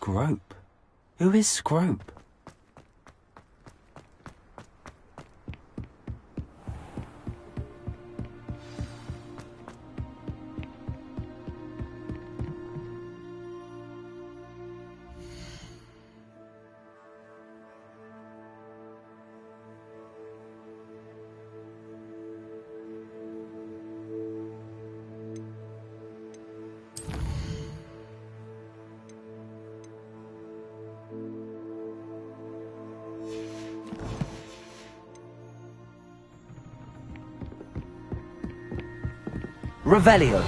Scrope? Who is Scrope? Revelio.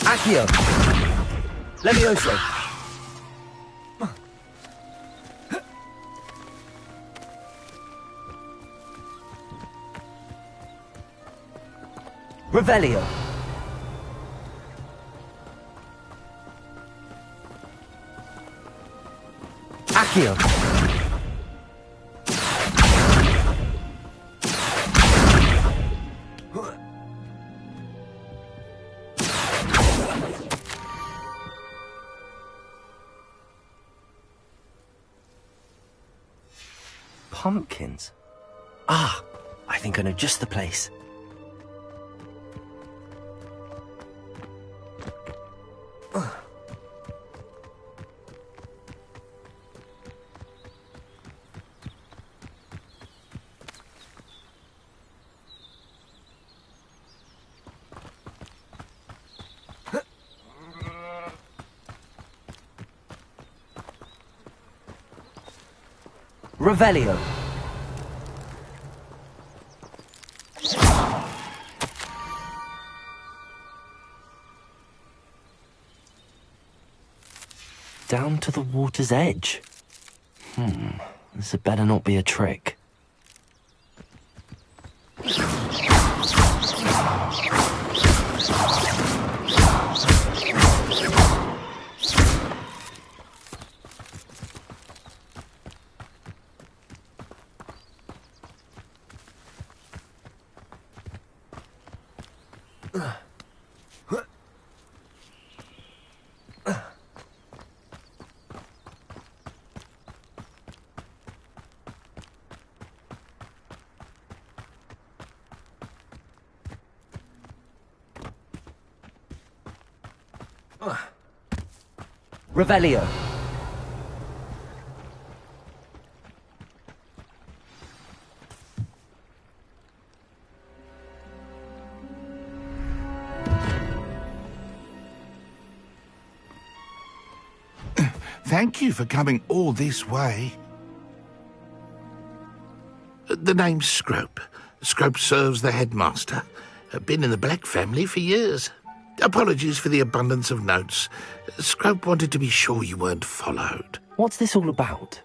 Accio. Levioso. Revelio. Accio. Pumpkins? Ah, I think I know just the place. Revelio. Down to the water's edge. This had better not be a trick. Revelio. Thank you for coming all this way. The name's Scrope. Scrope serves the headmaster. Been in the Black family for years. Apologies for the abundance of notes. Scrope wanted to be sure you weren't followed. What's this all about?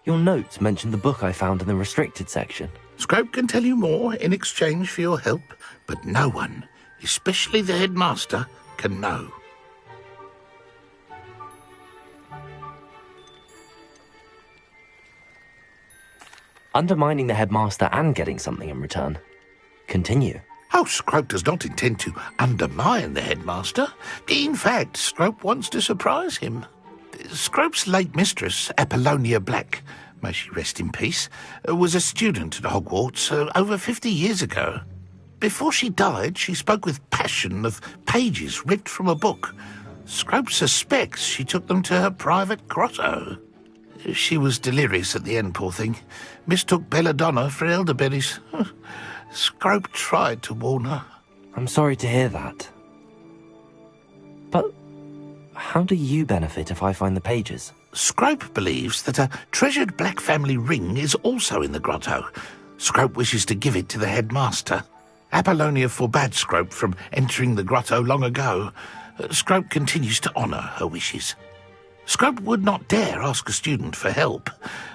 Your notes mentioned the book I found in the restricted section. Scrope can tell you more in exchange for your help, but no one, especially the headmaster, can know. Undermining the headmaster and getting something in return. Continue. Oh, Scrope does not intend to undermine the headmaster. In fact, Scrope wants to surprise him. Scrope's late mistress, Apollonia Black, may she rest in peace, was a student at Hogwarts over 50 years ago. Before she died, she spoke with passion of pages ripped from a book. Scrope suspects she took them to her private grotto. She was delirious at the end, poor thing. Mistook belladonna for elderberries. Scrope tried to warn her. I'm sorry to hear that. But how do you benefit if I find the pages? Scrope believes that a treasured Black family ring is also in the grotto. Scrope wishes to give it to the headmaster. Apollonia forbade Scrope from entering the grotto long ago. Scrope continues to honour her wishes. Scrope would not dare ask a student for help,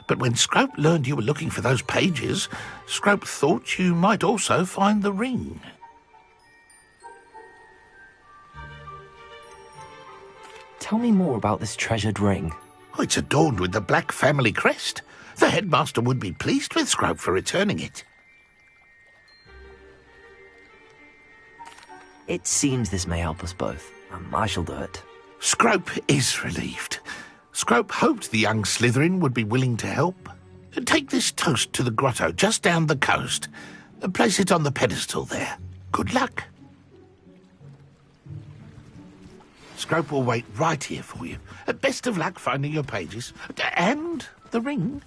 but when Scrope learned you were looking for those pages, Scrope thought you might also find the ring. Tell me more about this treasured ring. Oh, it's adorned with the Black family crest. The headmaster would be pleased with Scrope for returning it. It seems this may help us both. I shall do it. Scrope is relieved. Scrope hoped the young Slytherin would be willing to help. Take this toast to the grotto just down the coast. Place it on the pedestal there. Good luck. Scrope will wait right here for you. Best of luck finding your pages. And the ring.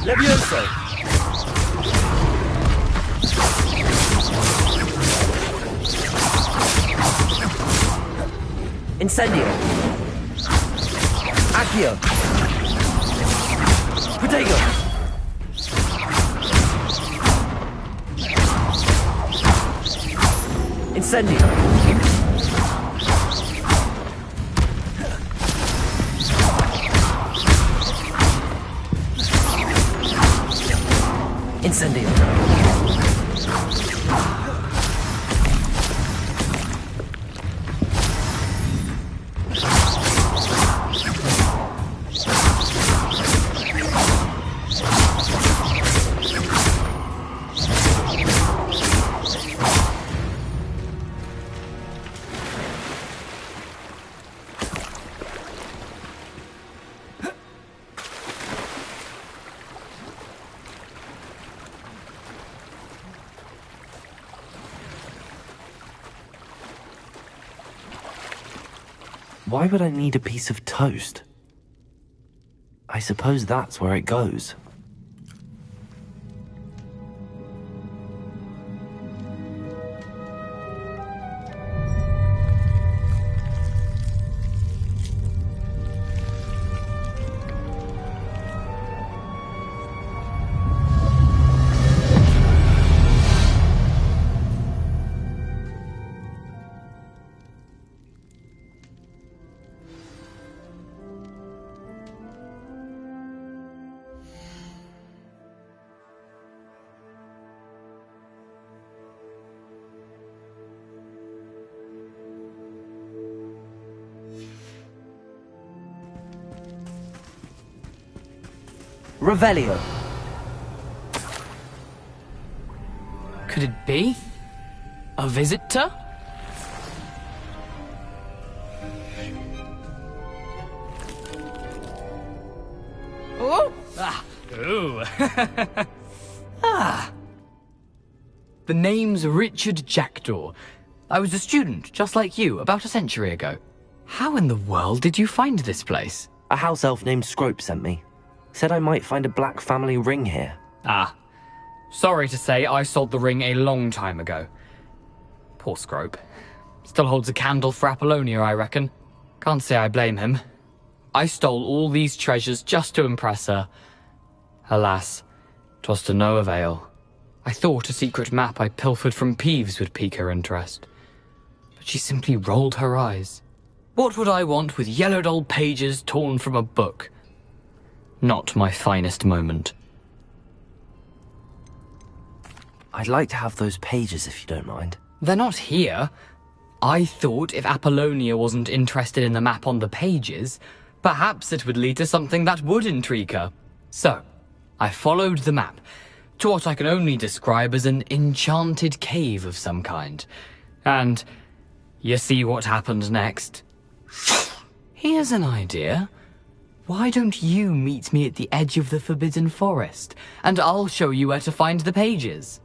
Levioso! Incendio! Accio! Protego! Incendio! Incendio! Why would I need a piece of toast? I suppose that's where it goes. Revelio. Could it be? A visitor? Oh! Ah! Ooh! Ah! The name's Richard Jackdaw. I was a student, just like you, about a century ago. How in the world did you find this place? A house elf named Scrope sent me. Said I might find a black family ring here. Ah. Sorry to say, I sold the ring a long time ago. Poor Scrope. Still holds a candle for Apollonia, I reckon. Can't say I blame him. I stole all these treasures just to impress her. Alas, 'twas to no avail. I thought a secret map I pilfered from Peeves would pique her interest. But she simply rolled her eyes. What would I want with yellowed old pages torn from a book? Not my finest moment. I'd like to have those pages if you don't mind. They're not here. I thought if Apollonia wasn't interested in the map on the pages, perhaps it would lead to something that would intrigue her. So, I followed the map to what I can only describe as an enchanted cave of some kind. And you see what happened next? Here's an idea. Why don't you meet me at the edge of the Forbidden Forest, and I'll show you where to find the pages?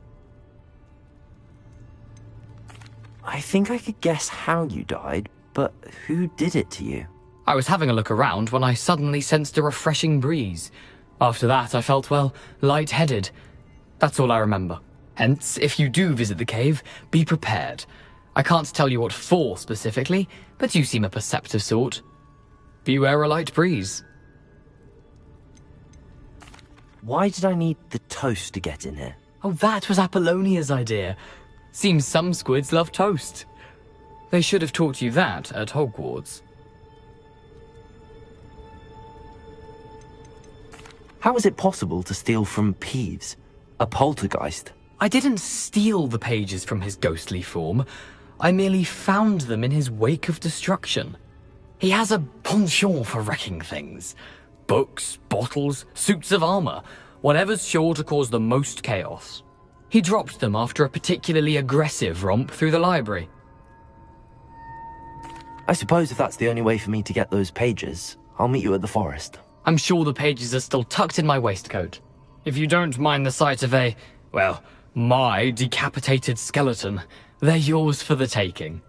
I think I could guess how you died, but who did it to you? I was having a look around when I suddenly sensed a refreshing breeze. After that, I felt, well, lightheaded. That's all I remember. Hence, if you do visit the cave, be prepared. I can't tell you what for specifically, but you seem a perceptive sort. Beware a light breeze. Why did I need the toast to get in here? Oh, that was Apollonia's idea. Seems some squids love toast. They should have taught you that at Hogwarts. How is it possible to steal from Peeves, a poltergeist? I didn't steal the pages from his ghostly form. I merely found them in his wake of destruction. He has a penchant for wrecking things. Books, bottles, suits of armor, whatever's sure to cause the most chaos. He dropped them after a particularly aggressive romp through the library. I suppose if that's the only way for me to get those pages, I'll meet you at the forest. I'm sure the pages are still tucked in my waistcoat. If you don't mind the sight of my decapitated skeleton, they're yours for the taking.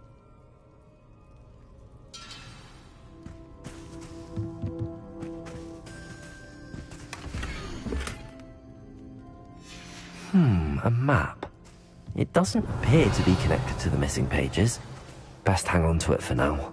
A map. It doesn't appear to be connected to the missing pages. Best hang on to it for now.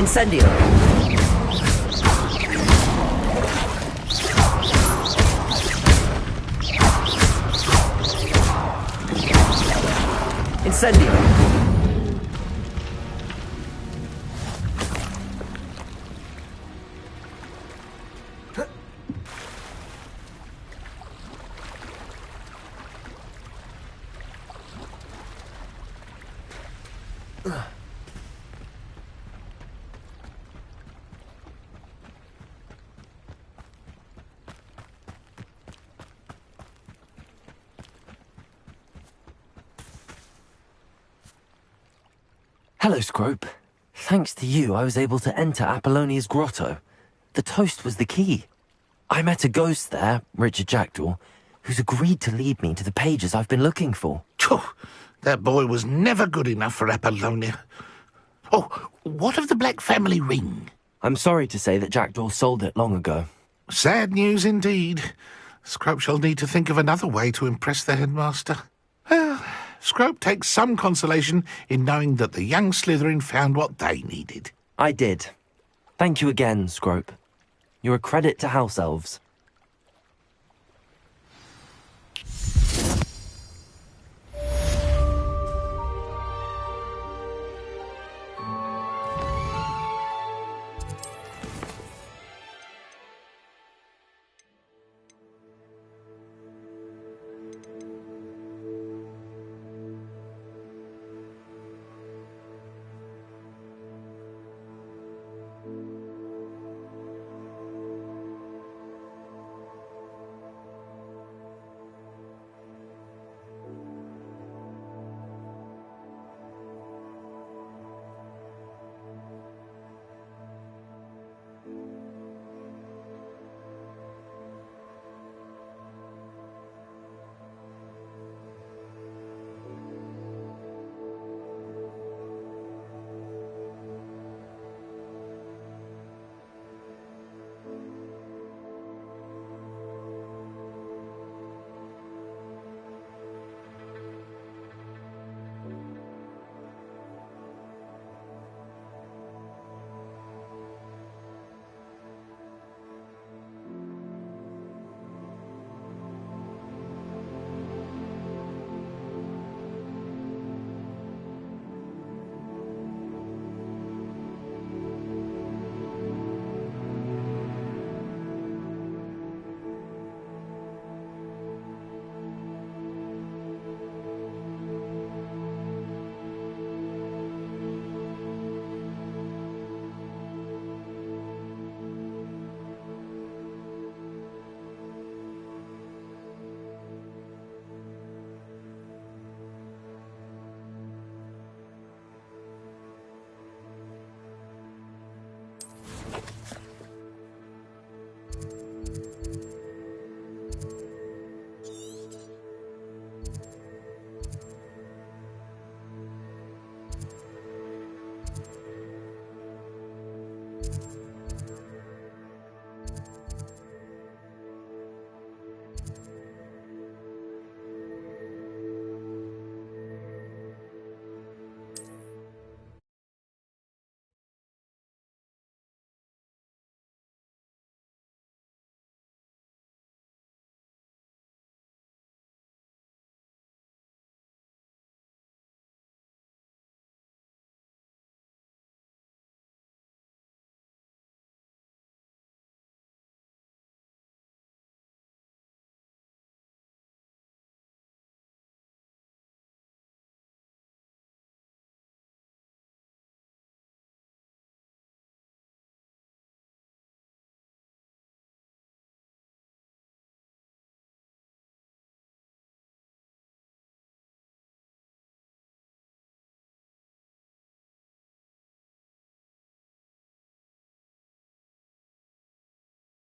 Incendio! Incendio! Hello, Scrope. Thanks to you, I was able to enter Apollonia's grotto. The toast was the key. I met a ghost there, Richard Jackdaw, who's agreed to lead me to the pages I've been looking for. Phew, that boy was never good enough for Apollonia. Oh, what of the Black family ring? I'm sorry to say that Jackdaw sold it long ago. Sad news indeed. Scrope shall need to think of another way to impress the headmaster. Well, Scrope takes some consolation in knowing that the young Slytherin found what they needed. I did. Thank you again, Scrope. You're a credit to House Elves.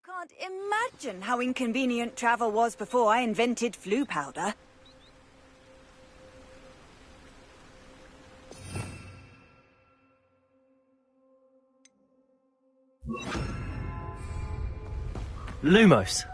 Can't imagine how inconvenient travel was before I invented flu powder. Lumos.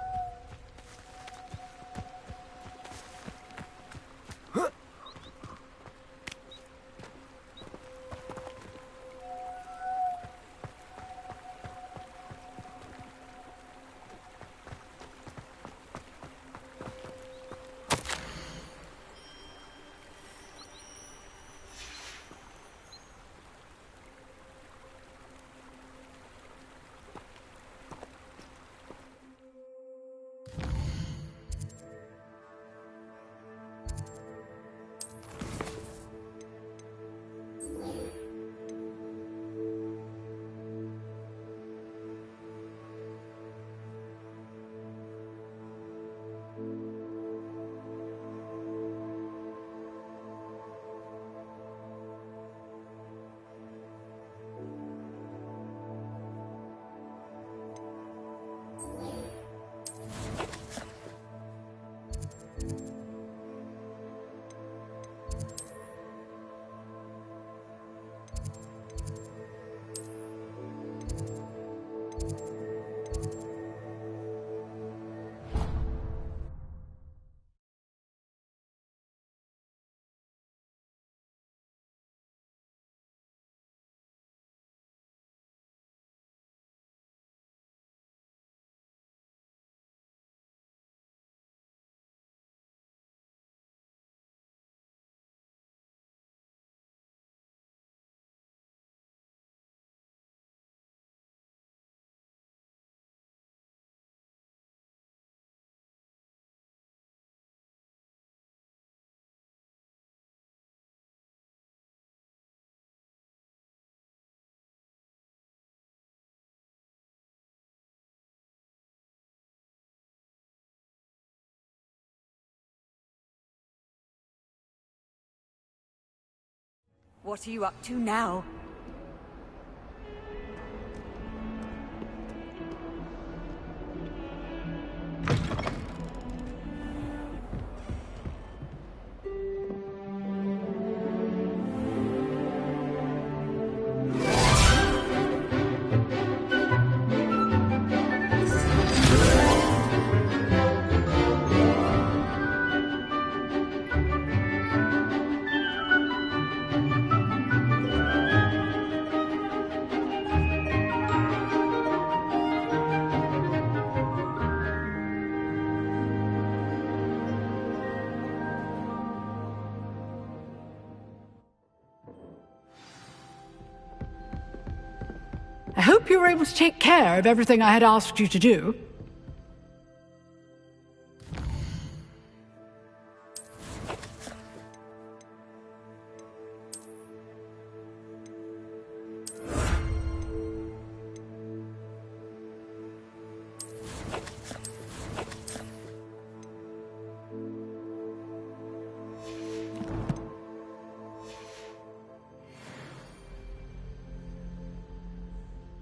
What are you up to now? I hope you were able to take care of everything I had asked you to do.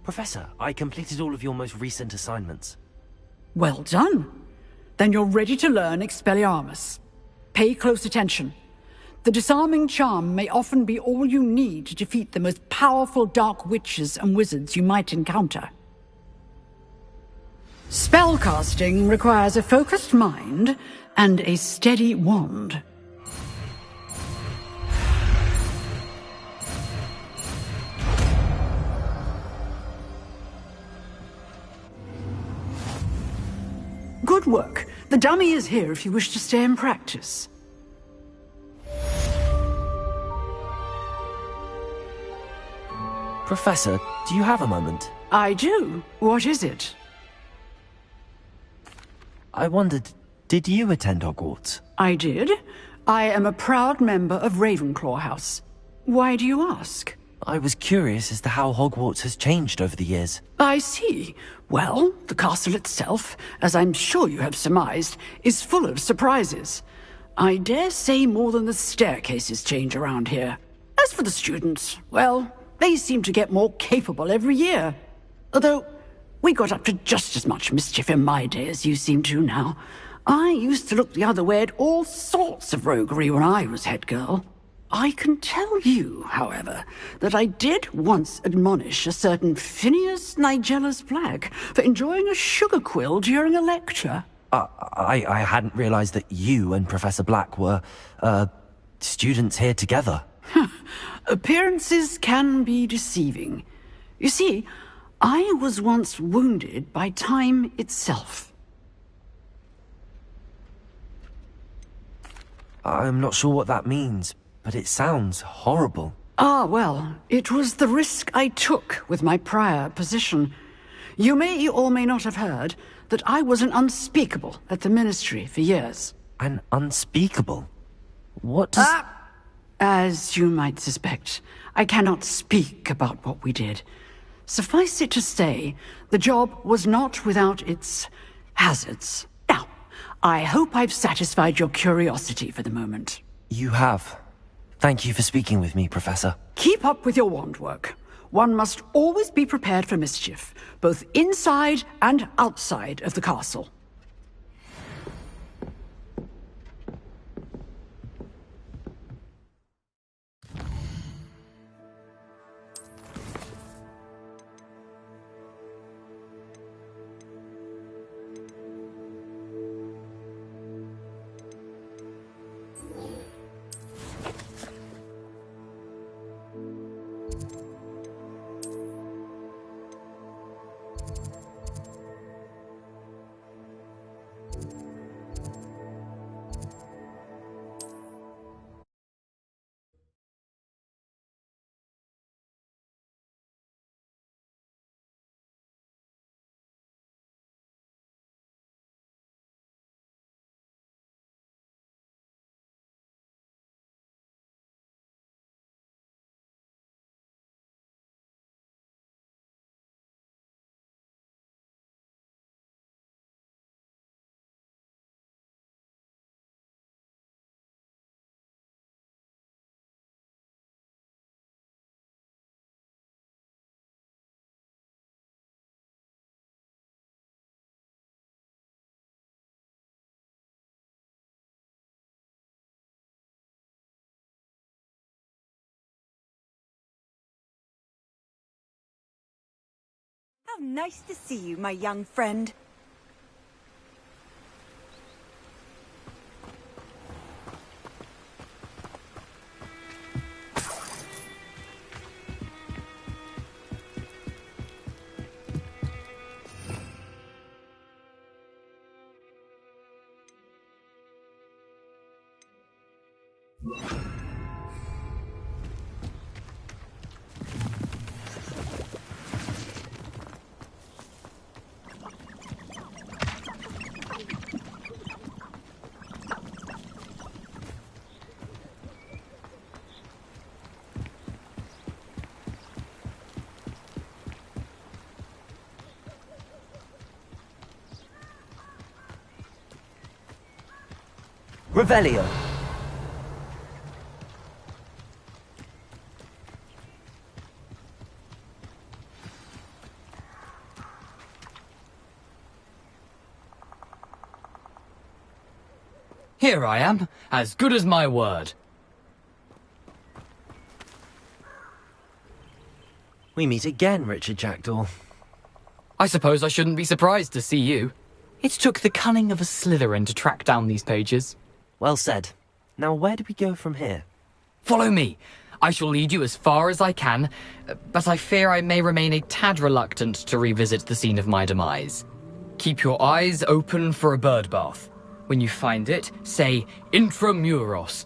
Professor, I completed all of your most recent assignments. Well done. Then you're ready to learn Expelliarmus. Pay close attention. The disarming charm may often be all you need to defeat the most powerful dark witches and wizards you might encounter. Spellcasting requires a focused mind and a steady wand. Good work. The dummy is here if you wish to stay and practice. Professor, do you have a moment? I do. What is it? I wondered, did you attend Hogwarts? I did. I am a proud member of Ravenclaw House. Why do you ask? I was curious as to how Hogwarts has changed over the years. I see. Well, the castle itself, as I'm sure you have surmised, is full of surprises. I dare say more than the staircases change around here. As for the students, well, they seem to get more capable every year. Although, we got up to just as much mischief in my day as you seem to now. I used to look the other way at all sorts of roguery when I was head girl. I can tell you, however, that I did once admonish a certain Phineas Nigellus Black for enjoying a sugar quill during a lecture. I hadn't realized that you and Professor Black were, students here together. Appearances can be deceiving. You see, I was once wounded by time itself. I'm not sure what that means, but it sounds horrible. Ah, well, it was the risk I took with my prior position. You may or may not have heard that I was an unspeakable at the Ministry for years. An unspeakable? What does... As you might suspect, I cannot speak about what we did. Suffice it to say, the job was not without its hazards. Now, I hope I've satisfied your curiosity for the moment. You have. Thank you for speaking with me, Professor. Keep up with your wand work. One must always be prepared for mischief, both inside and outside of the castle. How nice to see you, my young friend. Revelio. Here I am, as good as my word. We meet again, Richard Jackdaw. I suppose I shouldn't be surprised to see you. It took the cunning of a Slytherin to track down these pages. Well said. Now where do we go from here? Follow me. I shall lead you as far as I can, but I fear I may remain a tad reluctant to revisit the scene of my demise. Keep your eyes open for a bird bath. When you find it, say intramuros.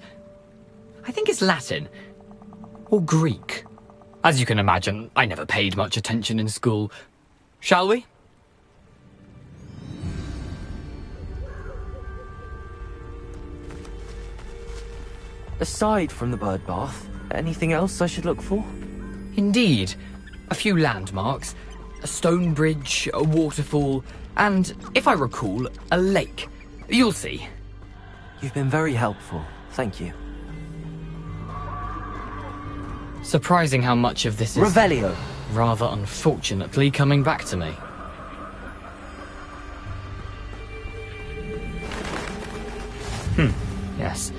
I think it's Latin. Or Greek. As you can imagine, I never paid much attention in school. Shall we? Aside from the bird bath, anything else I should look for? Indeed. A few landmarks. A stone bridge, a waterfall, and, if I recall, a lake. You'll see. You've been very helpful. Thank you. Surprising how much of this is... Revelio! Rather unfortunately coming back to me. Yes.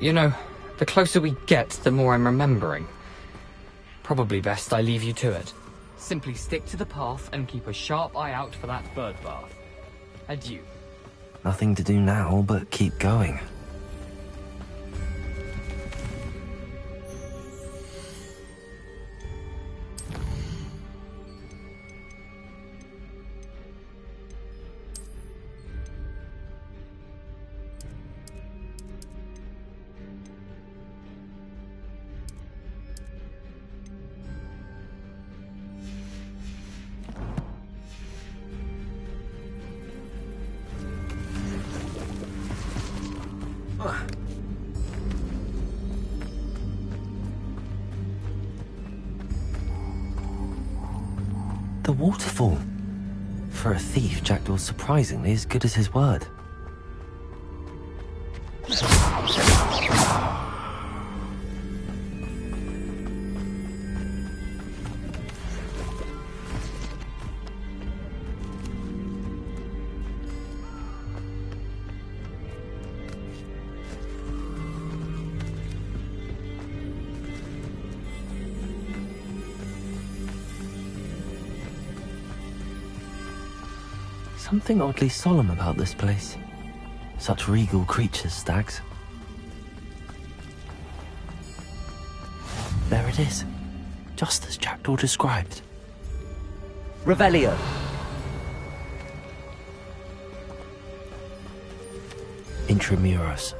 You know, the closer we get, the more I'm remembering. Probably best I leave you to it. Simply stick to the path and keep a sharp eye out for that bird bath. Adieu. Nothing to do now but keep going. The waterfall. For a thief, Jackdaw's surprisingly as good as his word. Something oddly solemn about this place. Such regal creatures, stags. There it is, just as Jackdaw described. Revelio! Intramuros.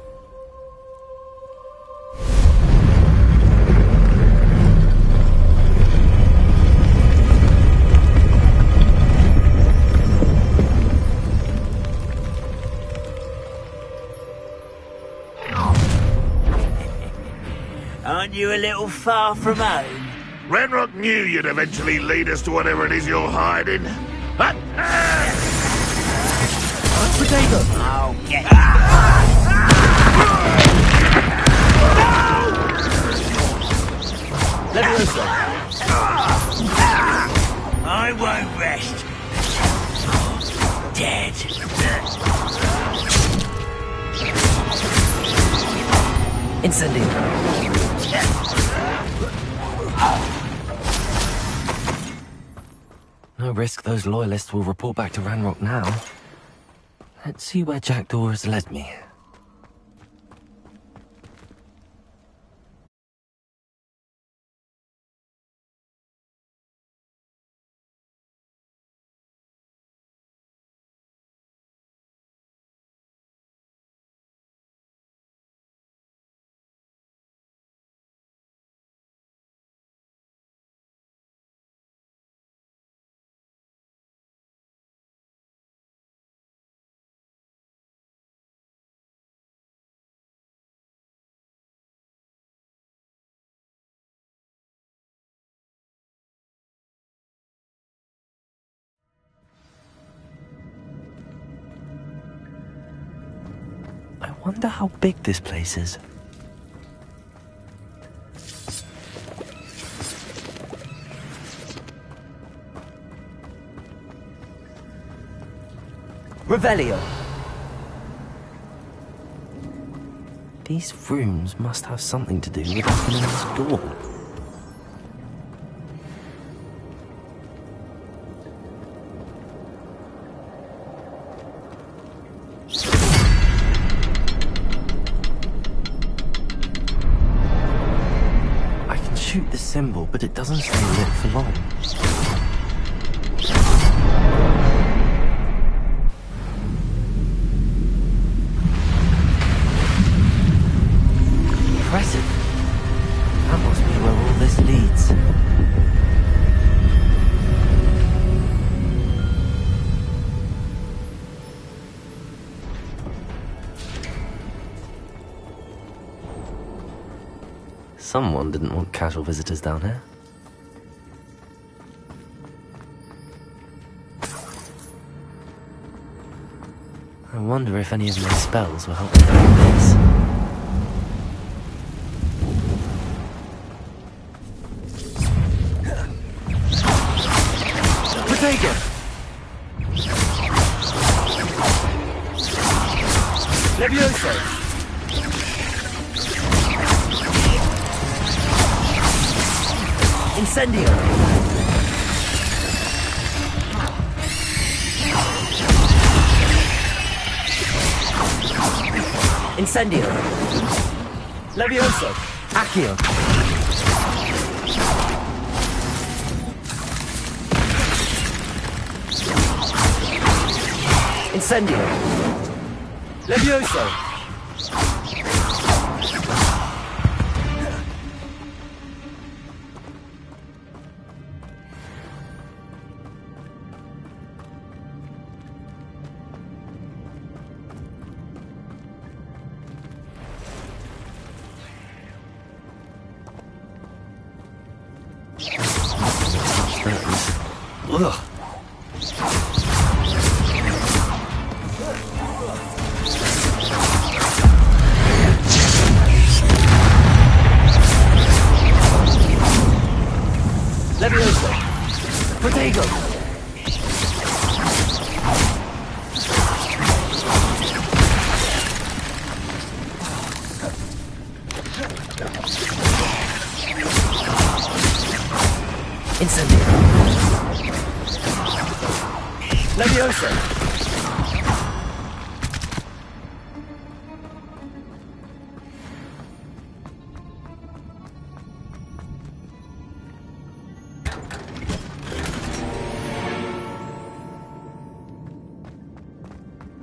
Aren't you a little far from home? Ranrock knew you'd eventually lead us to whatever it is you're hiding. Potato! I'll get Leviosa! I won't rest. Dead. Incendio! No risk those loyalists will report back to Ranrock now. Let's see where Jackdaw has led me. I wonder how big this place is. Revelio! These rooms must have something to do with opening this door. I can shoot the symbol, but it doesn't stay lit for long. Impressive. That must be where all this leads. Someone didn't want casual visitors down here. I wonder if any of my spells will help me through this. Protego! Levioso! Incendio! Incendio! Levioso! Accio! Incendio! Levioso! Ugh. Levioso! Protego! Incendio! Levioso!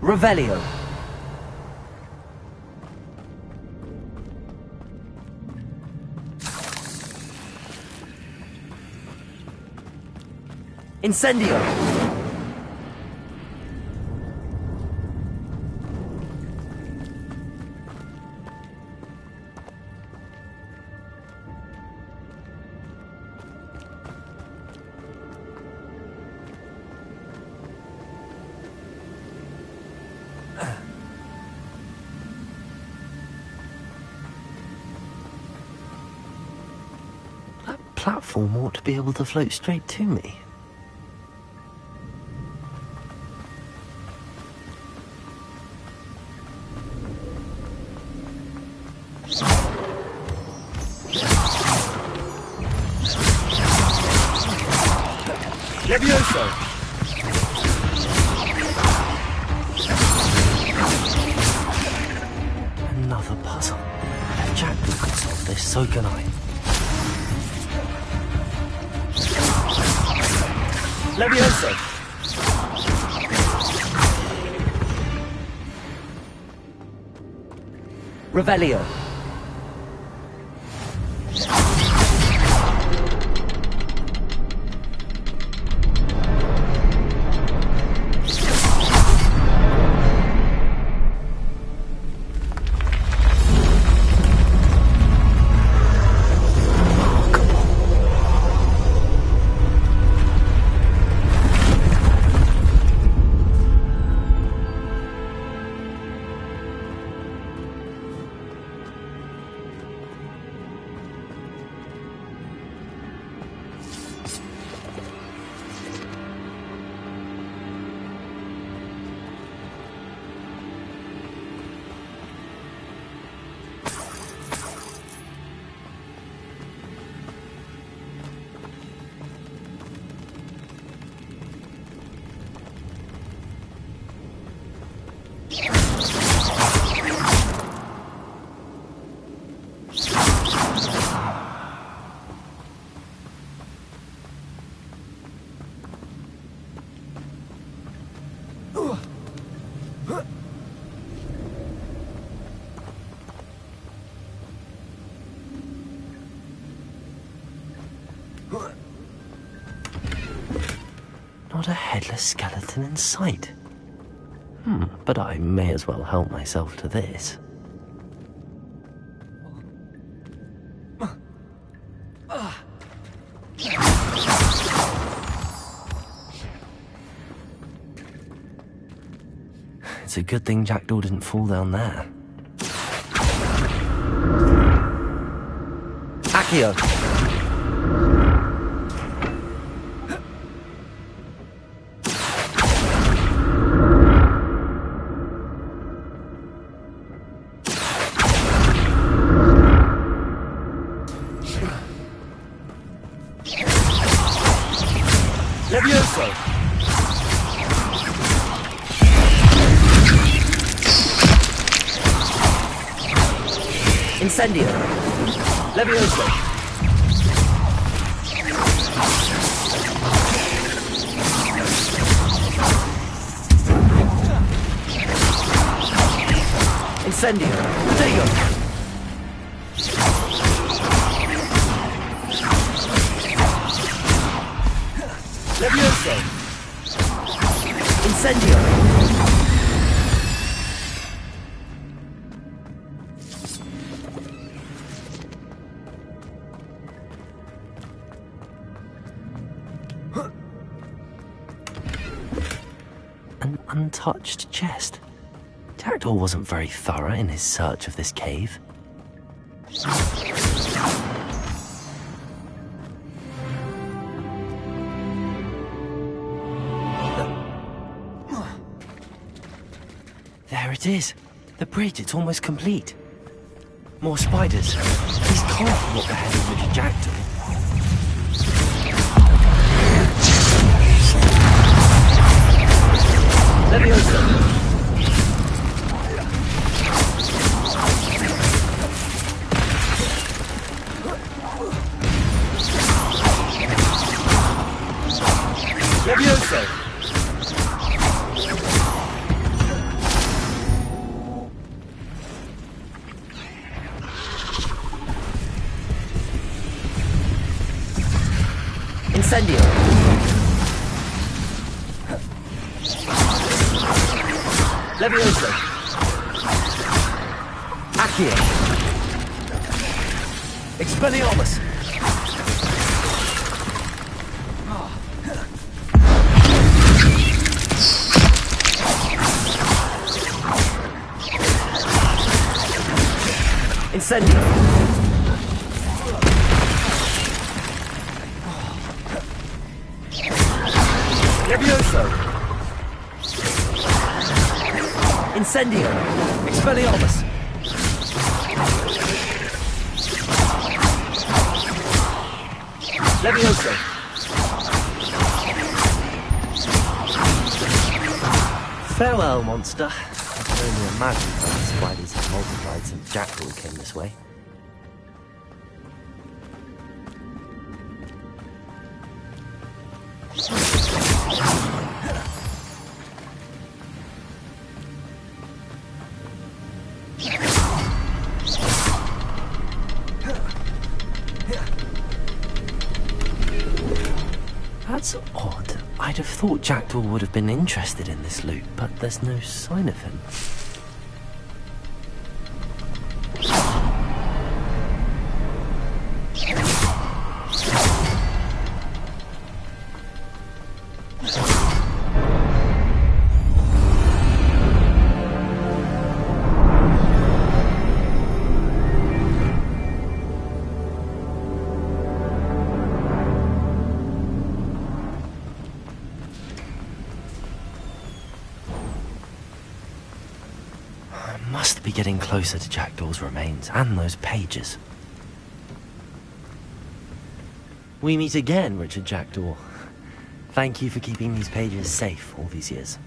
Revelio! Incendio! That platform ought to be able to float straight to me. Levioso! Another puzzle. If Jackal could solve this, so can I. Levioso! Revelio! Not a headless skeleton in sight. But I may as well help myself to this. It's a good thing Jackdaw didn't fall down there. Accio! Levioso! Incendio! Levioso! Incendio! Protego! Levioso! Incendio! An untouched chest. Jackdaw wasn't very thorough in his search of this cave. There it is. The bridge, it's almost complete. More spiders. These can't be what the hell is Richard Jackdaw. Levioso! Levioso! Incendio! Levioso! Accio! Expelliarmus! Incendio! Levioso! Incendio! Expelliarmus! Levioso! Farewell, monster. I can only imagine how the spiders have multiplied since Jackdaw came this way. That's odd. I'd have thought Jackdaw would have been interested in this loot, but there's no sign of him. Must be getting closer to Jackdaw's remains and those pages. We meet again, Richard Jackdaw. Thank you for keeping these pages safe all these years.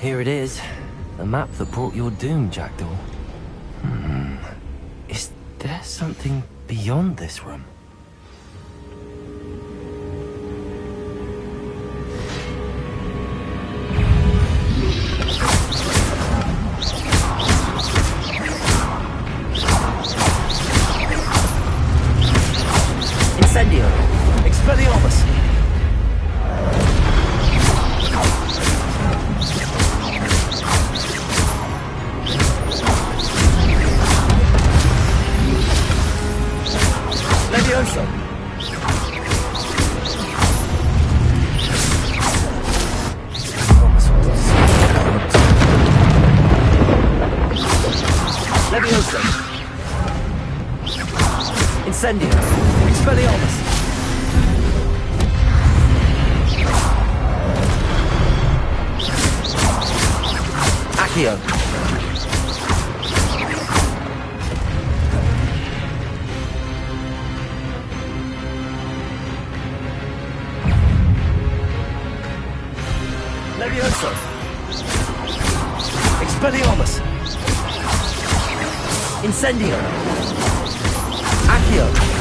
Here it is. The map that brought your doom, Jackdaw. Is there something beyond this room? Incendio. Expelliarmus. Levioso. Levioso. Incendio. Expelliarmus. Accio. Levioso. Expelliarmus. Incendio. Accio.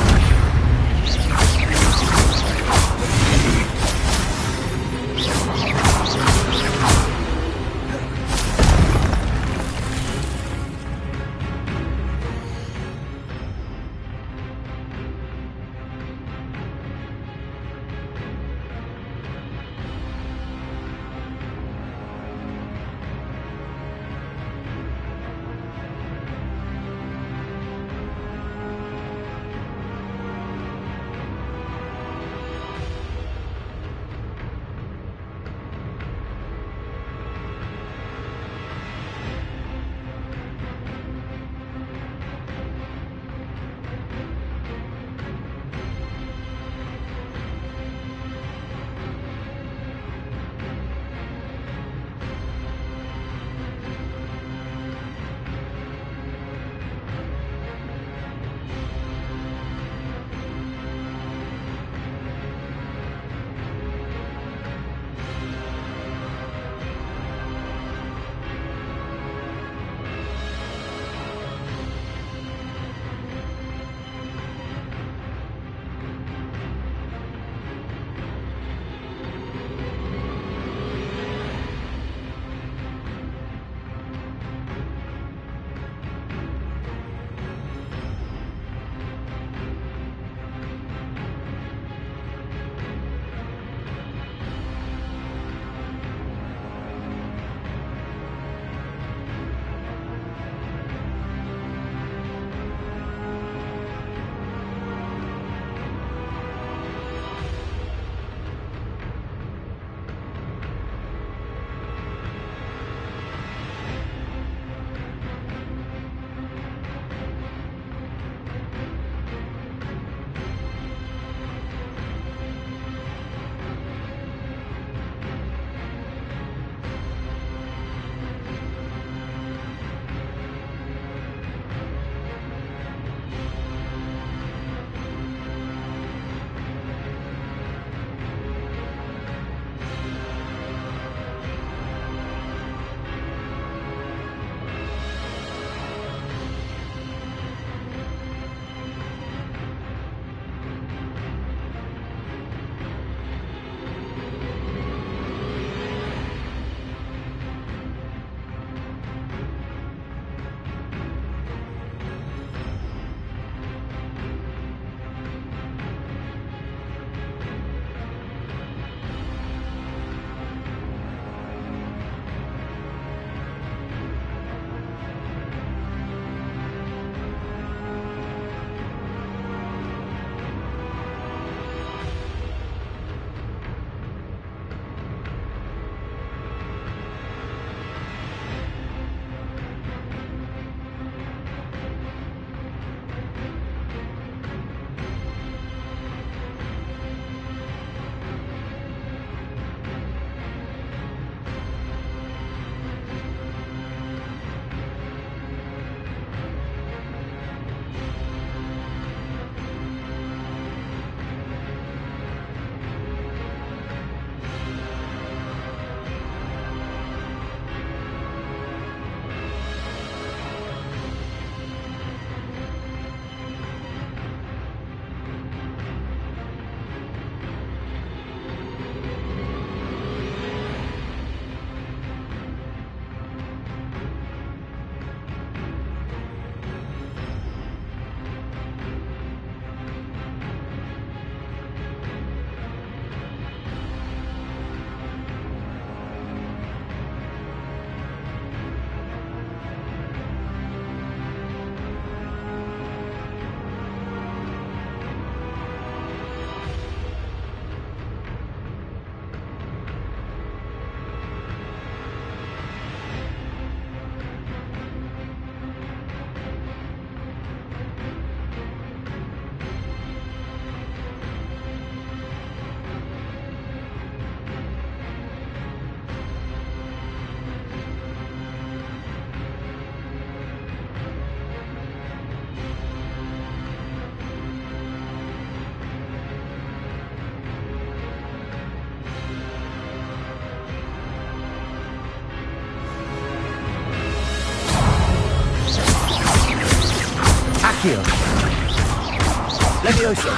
Levioso!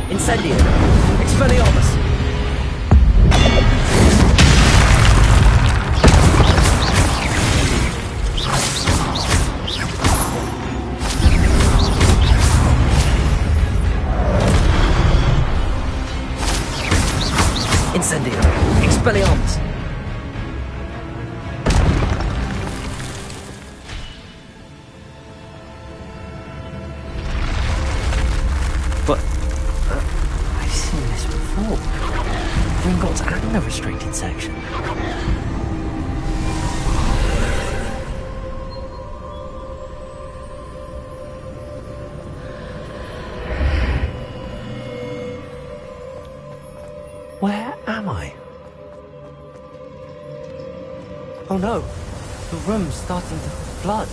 Incendio! Expelliarmus! Incendio! Expelliarmus! But... I've seen this before. Gringotts and the restricted section. Where am I? Oh no, the room's starting to flood.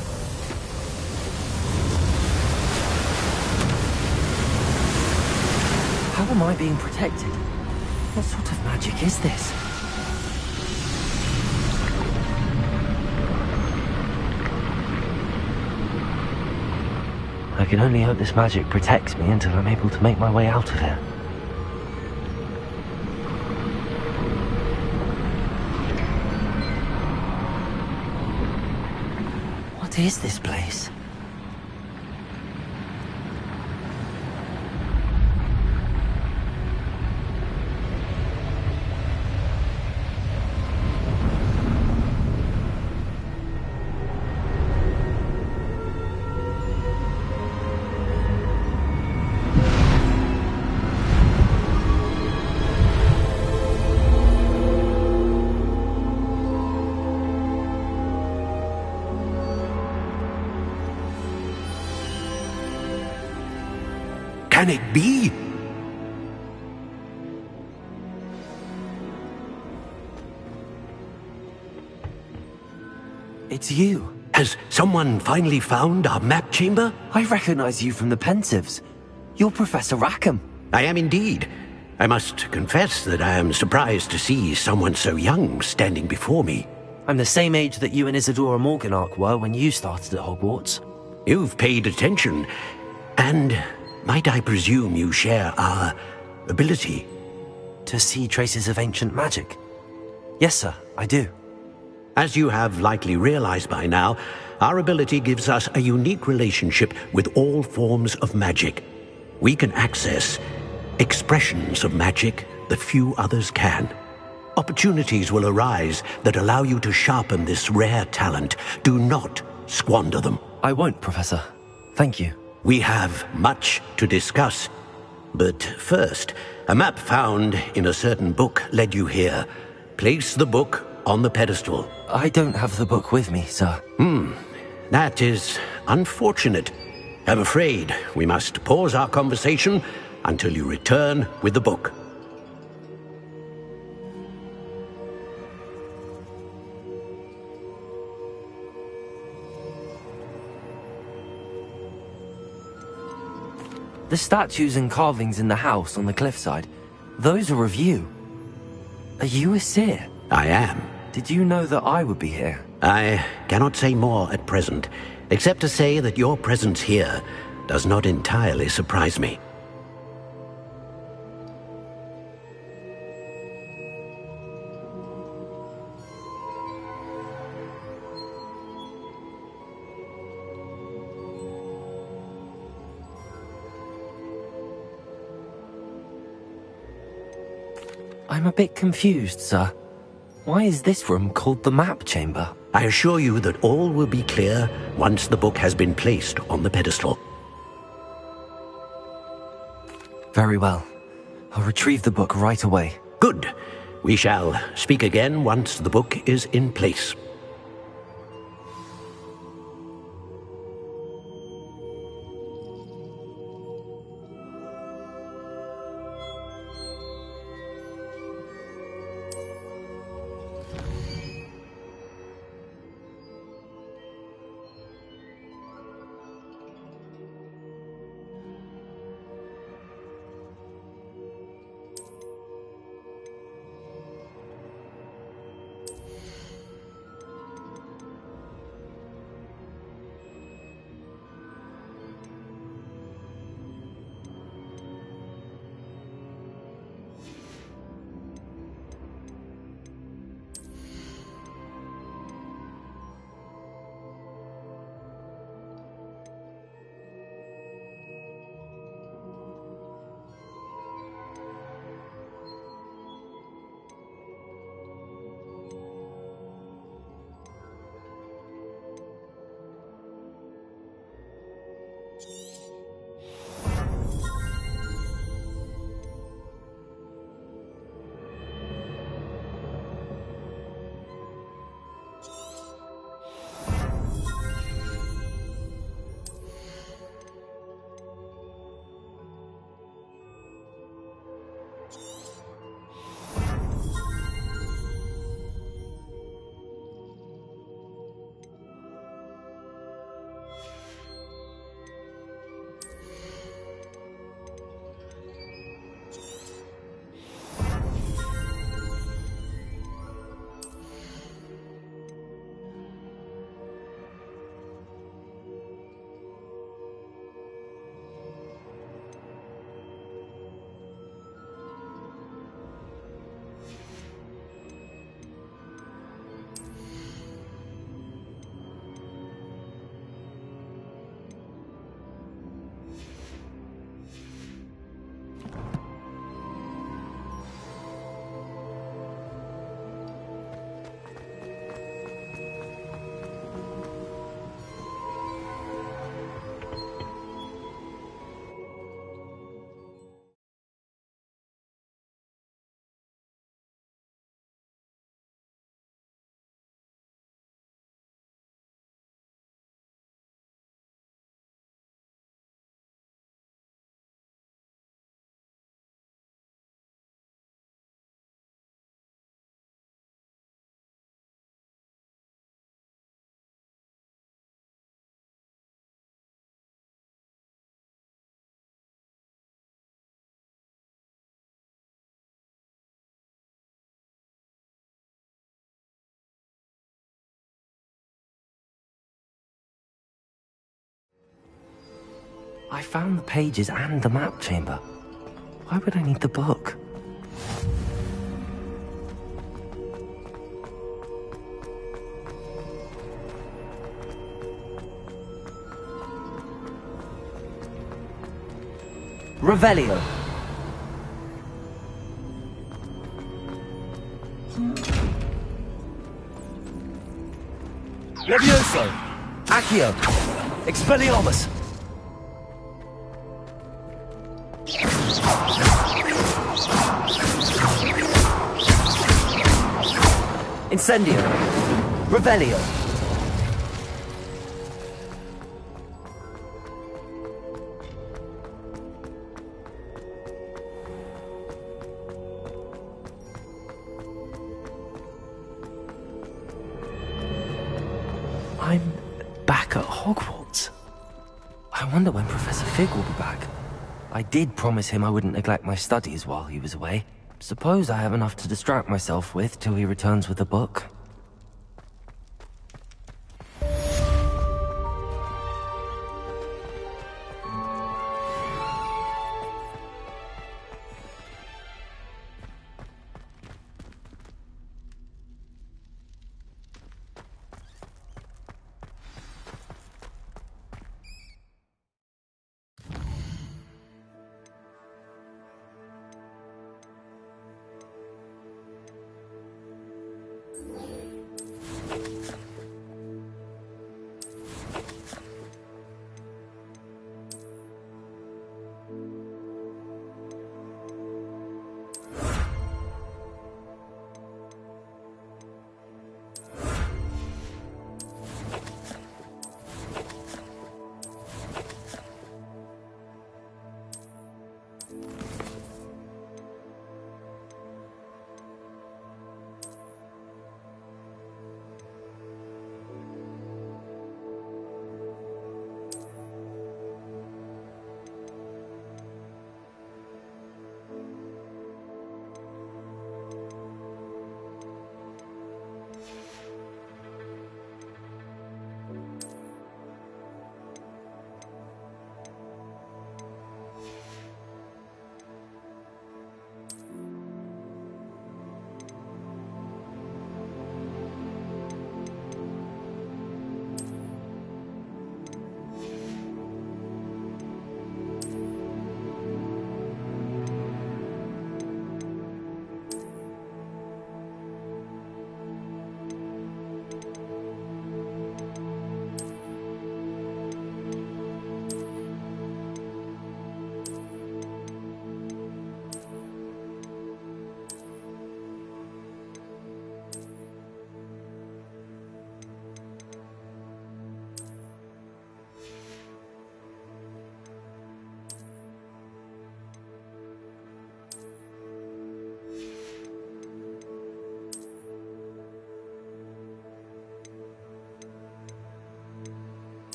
How am I being protected? What sort of magic is this? I can only hope this magic protects me until I'm able to make my way out of here. What is this place? Can it be? It's you. Has someone finally found our map chamber? I recognize you from the Pensives. You're Professor Rackham. I am indeed. I must confess that I am surprised to see someone so young standing before me. I'm the same age that you and Isadora Morganach were when you started at Hogwarts. You've paid attention, and might I presume you share our ability? To see traces of ancient magic? Yes, sir, I do. As you have likely realized by now, our ability gives us a unique relationship with all forms of magic. We can access expressions of magic that few others can. Opportunities will arise that allow you to sharpen this rare talent. Do not squander them. I won't, Professor. Thank you. We have much to discuss. But first, a map found in a certain book led you here. Place the book on the pedestal. I don't have the book with me, sir. That is unfortunate. I'm afraid we must pause our conversation until you return with the book. The statues and carvings in the house on the cliffside, those are of you. Are you a seer? I am. Did you know that I would be here? I cannot say more at present, except to say that your presence here does not entirely surprise me. I'm a bit confused, sir. Why is this room called the map chamber? I assure you that all will be clear once the book has been placed on the pedestal. Very well. I'll retrieve the book right away. Good. We shall speak again once the book is in place. I found the pages and the map chamber. Why would I need the book? Revelio. Levioso. Accio. Expelliarmus. Incendio. Revelio. I'm back at Hogwarts. I wonder when Professor Fig will be back. I did promise him I wouldn't neglect my studies while he was away. Suppose I have enough to distract myself with till he returns with a book.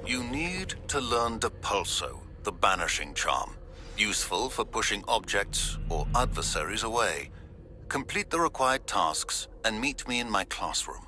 You need to learn Depulso, the banishing charm. Useful for pushing objects or adversaries away. Complete the required tasks and meet me in my classroom.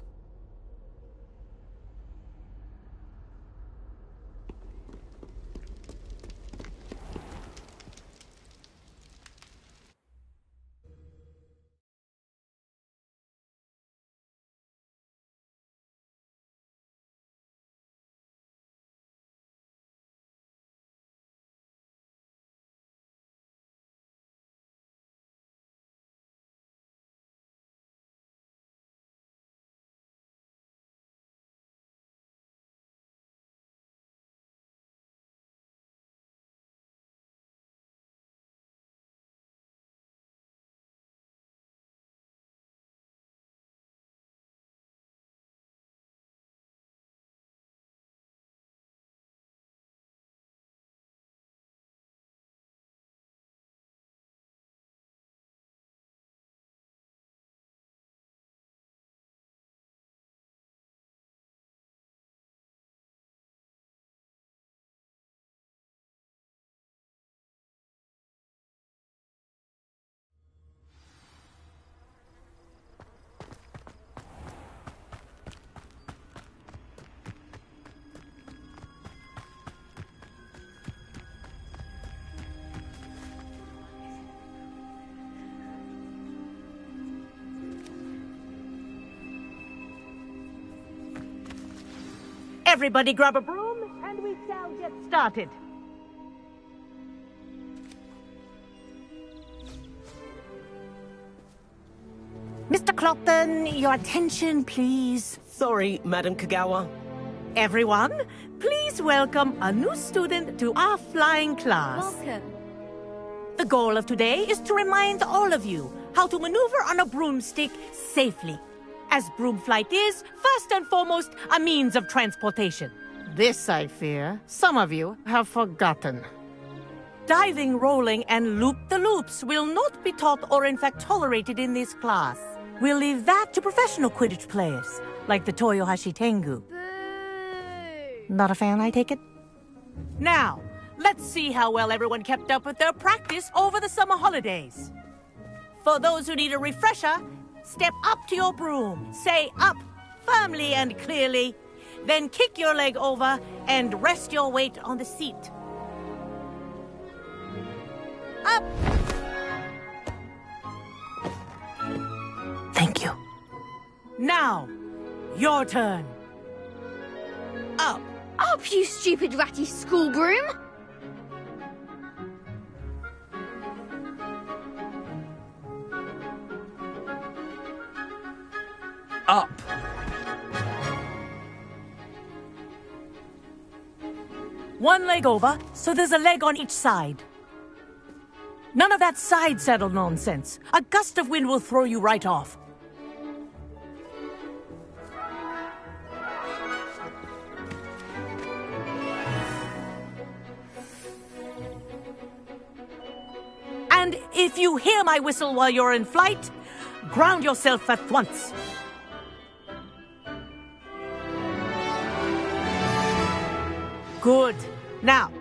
Everybody grab a broom, and we shall get started. Mr. Clopton, your attention, please. Sorry, Madam Kagawa. Everyone, please welcome a new student to our flying class. Welcome. The goal of today is to remind all of you how to maneuver on a broomstick safely. As broom flight is, first and foremost, a means of transportation. This, I fear, some of you have forgotten. Diving, rolling, and loop-the-loops will not be taught or in fact tolerated in this class. We'll leave that to professional Quidditch players, like the Toyohashi Tengu. Boo! Not a fan, I take it? Now, let's see how well everyone kept up with their practice over the summer holidays. For those who need a refresher, step up to your broom, say up, firmly and clearly, then kick your leg over and rest your weight on the seat. Up! Thank you. Now, your turn. Up. Up, you stupid ratty school broom! Up! One leg over, so there's a leg on each side. None of that side saddle nonsense. A gust of wind will throw you right off. And if you hear my whistle while you're in flight, ground yourself at once. Good. Now,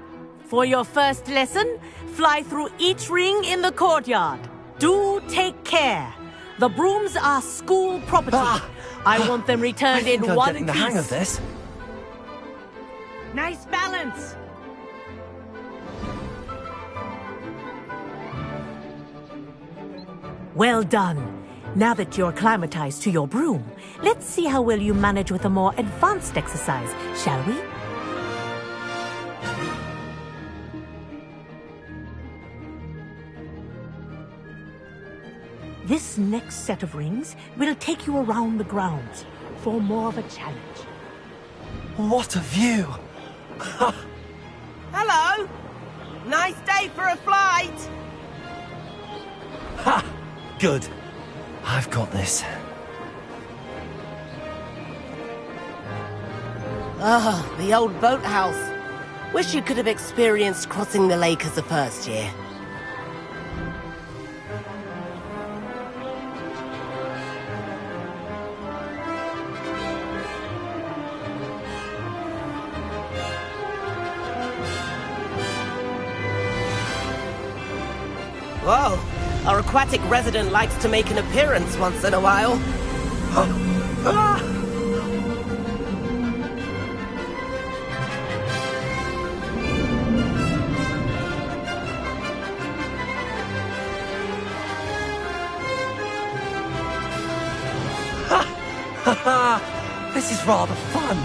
for your first lesson, fly through each ring in the courtyard. Do take care. The brooms are school property. I want them returned in one piece. I'm getting the hang of this. Nice balance. Well done. Now that you're acclimatized to your broom, let's see how well you manage with a more advanced exercise, shall we? This next set of rings will take you around the grounds for more of a challenge. What a view! Hello! Nice day for a flight! Ha! Good. I've got this. Ah, the old boathouse. Wish you could have experienced crossing the lake as a first year. Whoa, our aquatic resident likes to make an appearance once in a while. This is rather fun.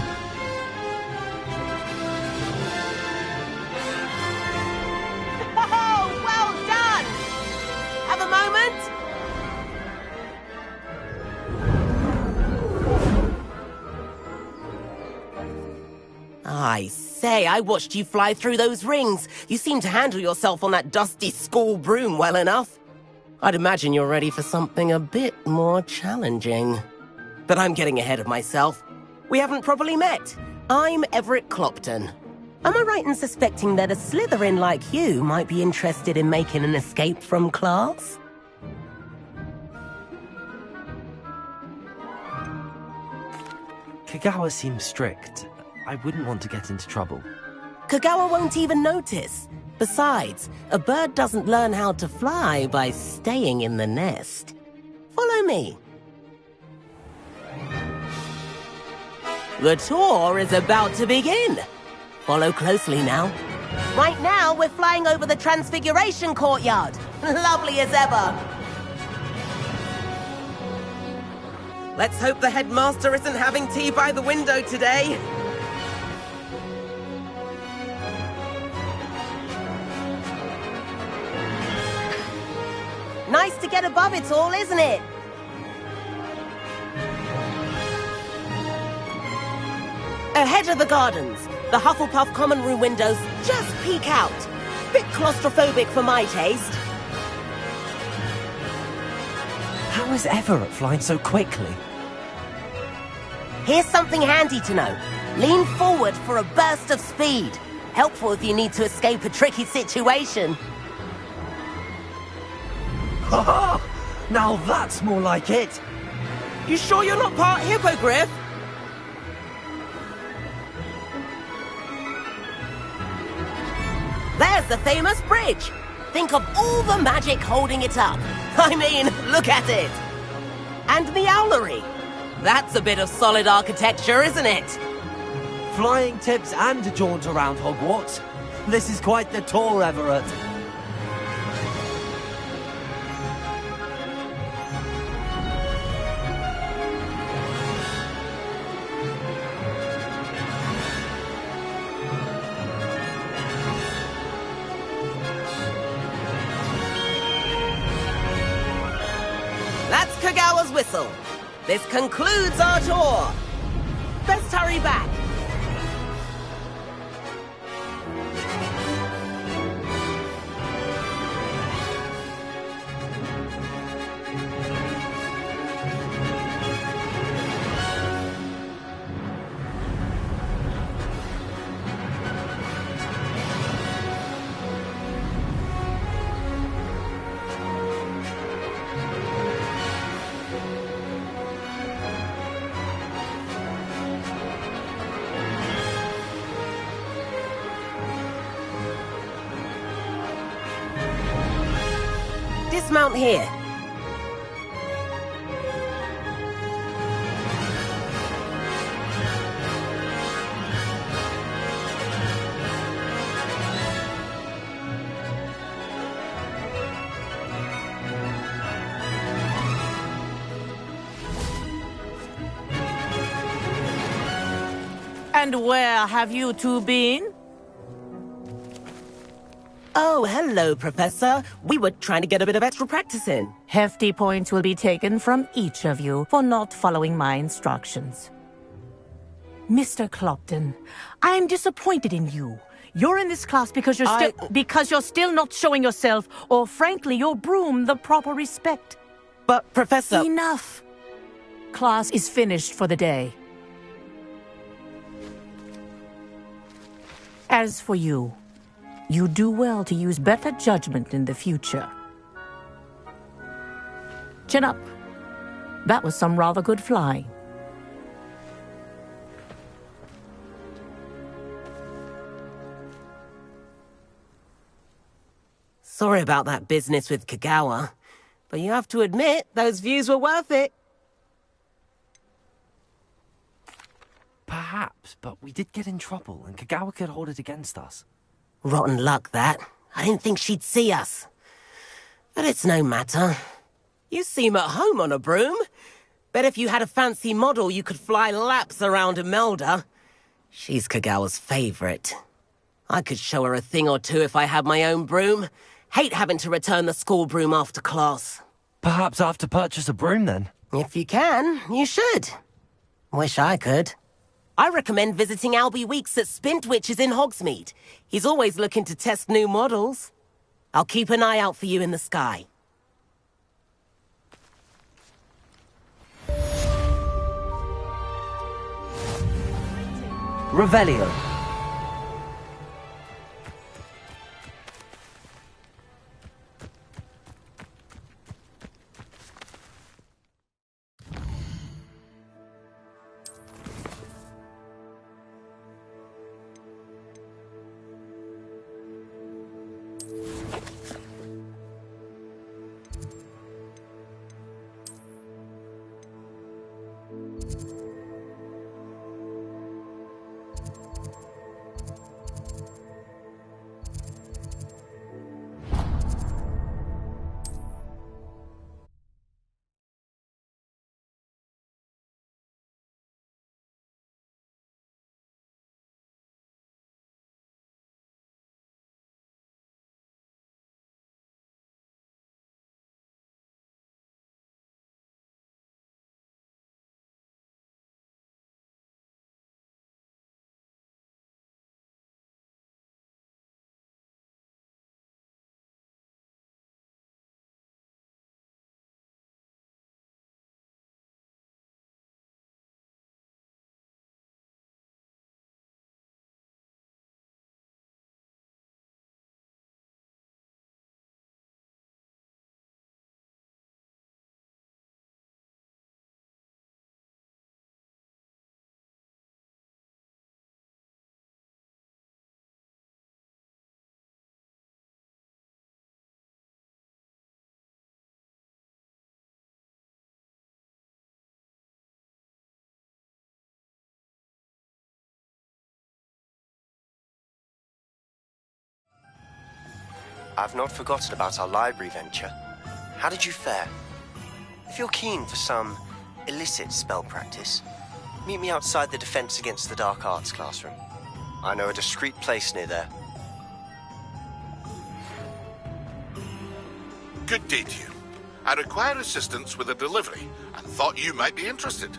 Oh, well done! Have a moment? I say, I watched you fly through those rings. You seem to handle yourself on that dusty school broom well enough. I'd imagine you're ready for something a bit more challenging. But I'm getting ahead of myself. We haven't properly met. I'm Everett Clopton. Am I right in suspecting that a Slytherin like you might be interested in making an escape from class? Kagawa seems strict. I wouldn't want to get into trouble. Kagawa won't even notice. Besides, a bird doesn't learn how to fly by staying in the nest. Follow me. The tour is about to begin. Follow closely now. Right now, we're flying over the Transfiguration Courtyard. Lovely as ever. Let's hope the headmaster isn't having tea by the window today. Nice to get above it all, isn't it? Ahead of the gardens, the Hufflepuff common room windows just peek out. Bit claustrophobic for my taste. How is Everett flying so quickly? Here's something handy to know. Lean forward for a burst of speed. Helpful if you need to escape a tricky situation. Ha! Now that's more like it. You sure you're not part hippogriff? There's the famous bridge. Think of all the magic holding it up. I mean, look at it. And the owlery. That's a bit of solid architecture, isn't it? Flying tips and a jaunt around Hogwarts. This is quite the tour, Everett. That's Kagawa's whistle. This concludes our tour. Best hurry back. Dismount here. And where have you two been? Oh, hello, Professor. We were trying to get a bit of extra practice in. Hefty points will be taken from each of you for not following my instructions. Mr. Clopton, I'm disappointed in you. You're in this class because you're still not showing yourself, or frankly, your broom the proper respect. But, Professor... Enough. Class is finished for the day. As for you, you do well to use better judgment in the future. Chin up. That was some rather good flying. Sorry about that business with Kagawa, but you have to admit, those views were worth it. Perhaps, but we did get in trouble, and Kagawa could hold it against us. Rotten luck, that. I didn't think she'd see us. But it's no matter. You seem at home on a broom. Bet if you had a fancy model, you could fly laps around Imelda. She's Kagawa's favorite. I could show her a thing or two if I had my own broom. Hate having to return the school broom after class. Perhaps I have to purchase a broom then? If you can, you should. Wish I could. I recommend visiting Albie Weeks at Spintwitches in Hogsmeade. He's always looking to test new models. I'll keep an eye out for you in the sky. Revelio. I've not forgotten about our library venture. How did you fare? If you're keen for some illicit spell practice, meet me outside the Defense Against the Dark Arts classroom. I know a discreet place near there. Good day to you. I require assistance with a delivery and thought you might be interested.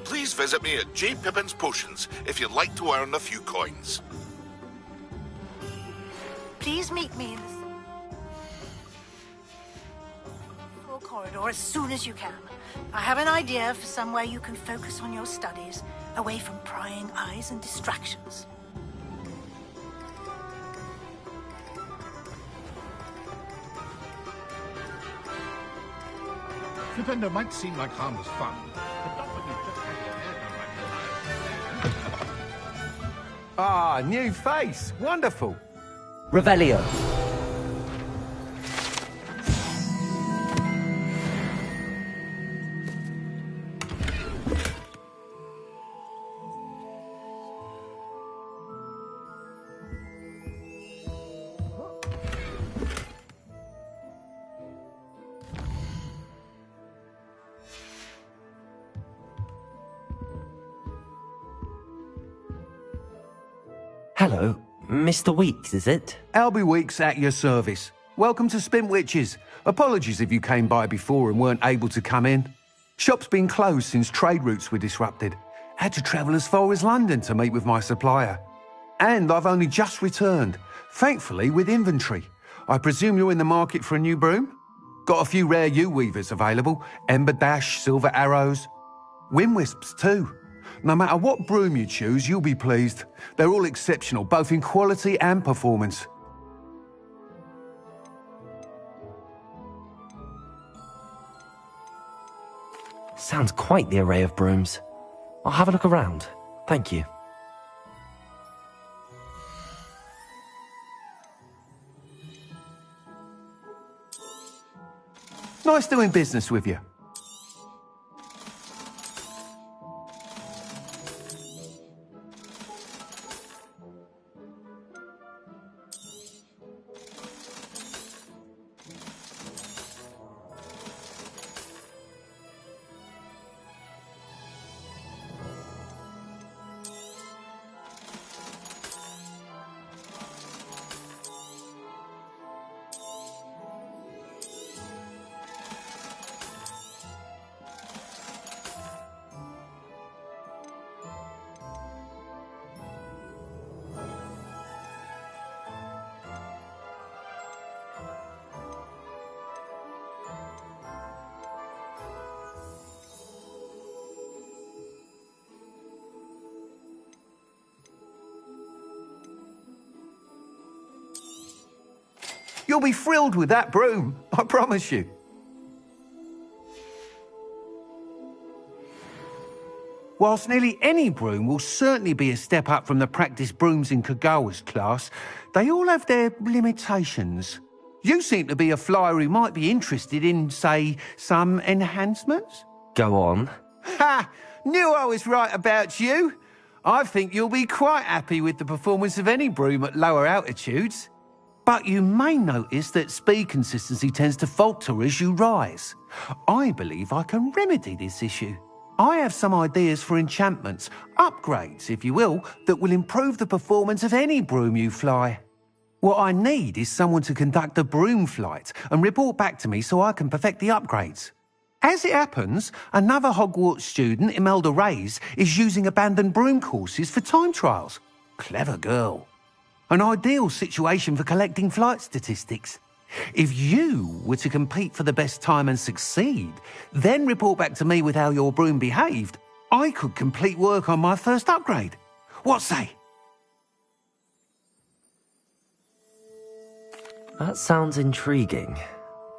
Please visit me at J. Pippin's Potions if you'd like to earn a few coins. Please meet me in the corridor as soon as you can. I have an idea for somewhere you can focus on your studies, away from prying eyes and distractions. Flippender might seem like harmless fun, but not when you've just had your hair done like Ah, new face. Wonderful. Revelio. Hello, Mr. Weeks, is it? Albie Weeks at your service. Welcome to Spintwitches. Apologies if you came by before and weren't able to come in. Shop's been closed since trade routes were disrupted. Had to travel as far as London to meet with my supplier. And I've only just returned, thankfully with inventory. I presume you're in the market for a new broom? Got a few rare U-weavers available. Ember Dash, Silver Arrows. Wind Wisps too. No matter what broom you choose, you'll be pleased. They're all exceptional, both in quality and performance. Sounds quite the array of brooms. I'll have a look around. Thank you. Nice doing business with you. You'll be thrilled with that broom, I promise you. Whilst nearly any broom will certainly be a step up from the practice brooms in Kagawa's class, they all have their limitations. You seem to be a flyer who might be interested in, say, some enhancements? Go on. Ha! Knew I was right about you. I think you'll be quite happy with the performance of any broom at lower altitudes. But you may notice that speed consistency tends to falter as you rise. I believe I can remedy this issue. I have some ideas for enchantments, upgrades, if you will, that will improve the performance of any broom you fly. What I need is someone to conduct a broom flight and report back to me so I can perfect the upgrades. As it happens, another Hogwarts student, Imelda Reyes, is using abandoned broom courses for time trials. Clever girl. An ideal situation for collecting flight statistics. If you were to compete for the best time and succeed, then report back to me with how your broom behaved, I could complete work on my first upgrade. What say? That sounds intriguing.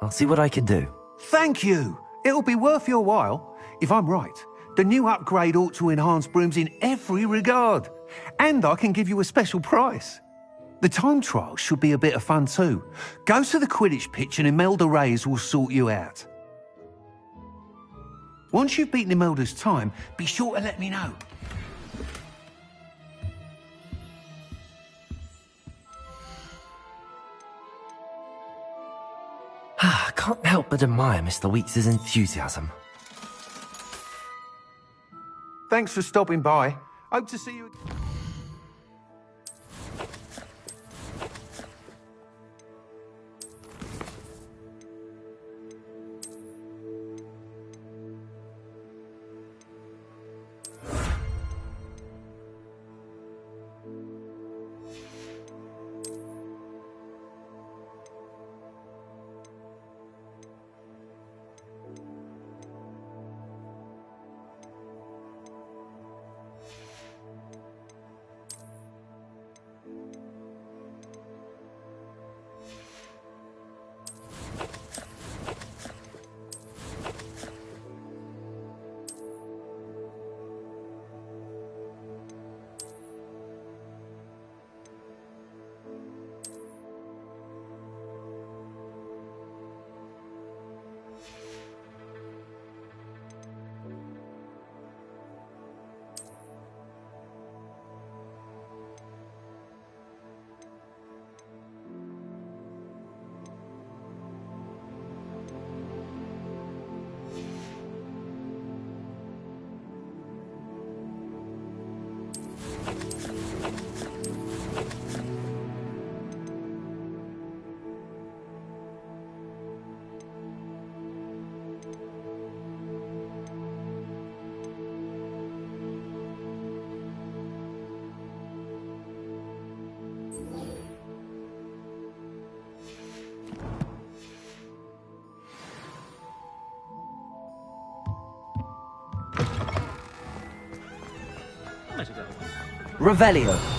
I'll see what I can do. Thank you. It'll be worth your while. If I'm right, the new upgrade ought to enhance brooms in every regard. And I can give you a special price. The time trial should be a bit of fun too. Go to the Quidditch pitch and Imelda Reyes will sort you out. Once you've beaten Imelda's time, be sure to let me know. I can't help but admire Mr. Weeks' enthusiasm. Thanks for stopping by. Hope to see you again. Revelio.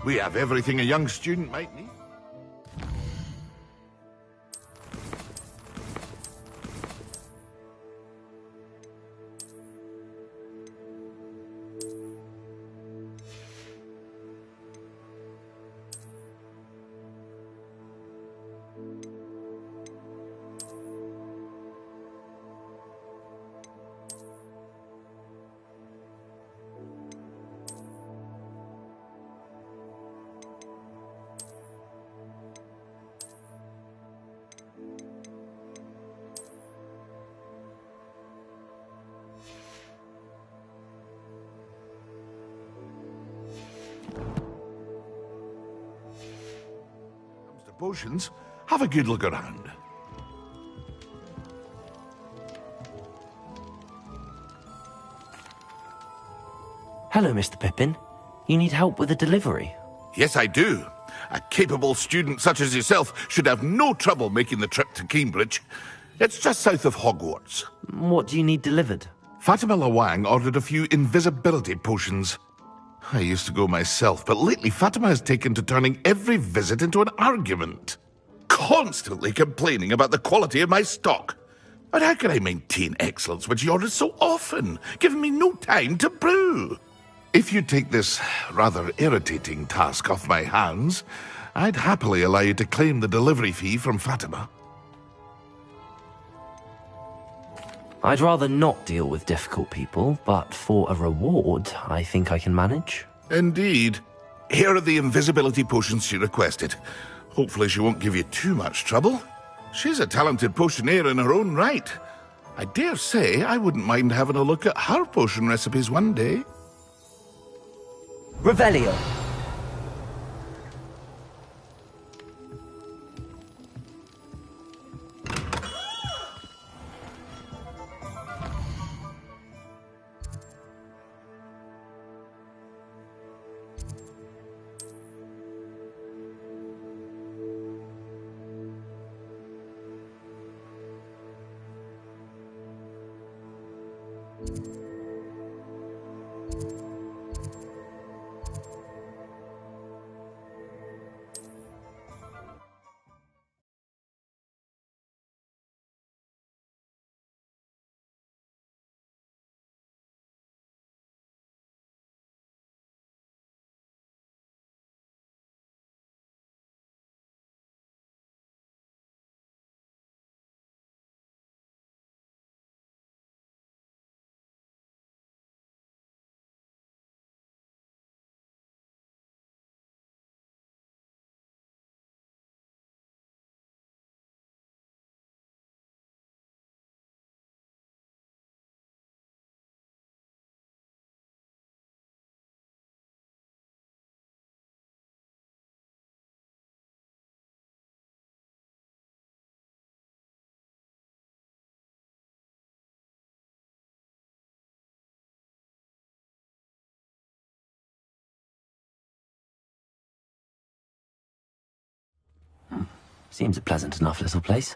We have everything a young student might need. Potions, have a good look around. Hello, Mr. Pippin. You need help with a delivery? Yes, I do. A capable student such as yourself should have no trouble making the trip to Cambridge. It's just south of Hogwarts. What do you need delivered? Fatima Lawang ordered a few invisibility potions. I used to go myself, but lately Fatima has taken to turning every visit into an argument. Constantly complaining about the quality of my stock. But how can I maintain excellence when she orders so often, giving me no time to brew? If you take this rather irritating task off my hands, I'd happily allow you to claim the delivery fee from Fatima. I'd rather not deal with difficult people, but for a reward, I think I can manage. Indeed. Here are the invisibility potions she requested. Hopefully she won't give you too much trouble. She's a talented potioneer in her own right. I dare say I wouldn't mind having a look at her potion recipes one day. Revelio. Seems a pleasant enough little place.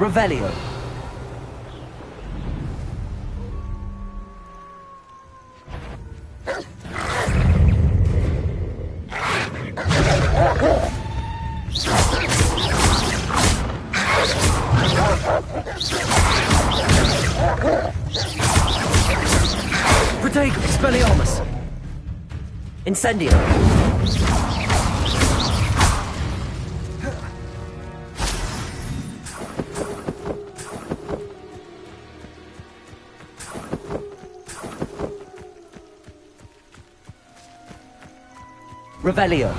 Revelio. Protege Expelliarmus! Incendio! Revelio!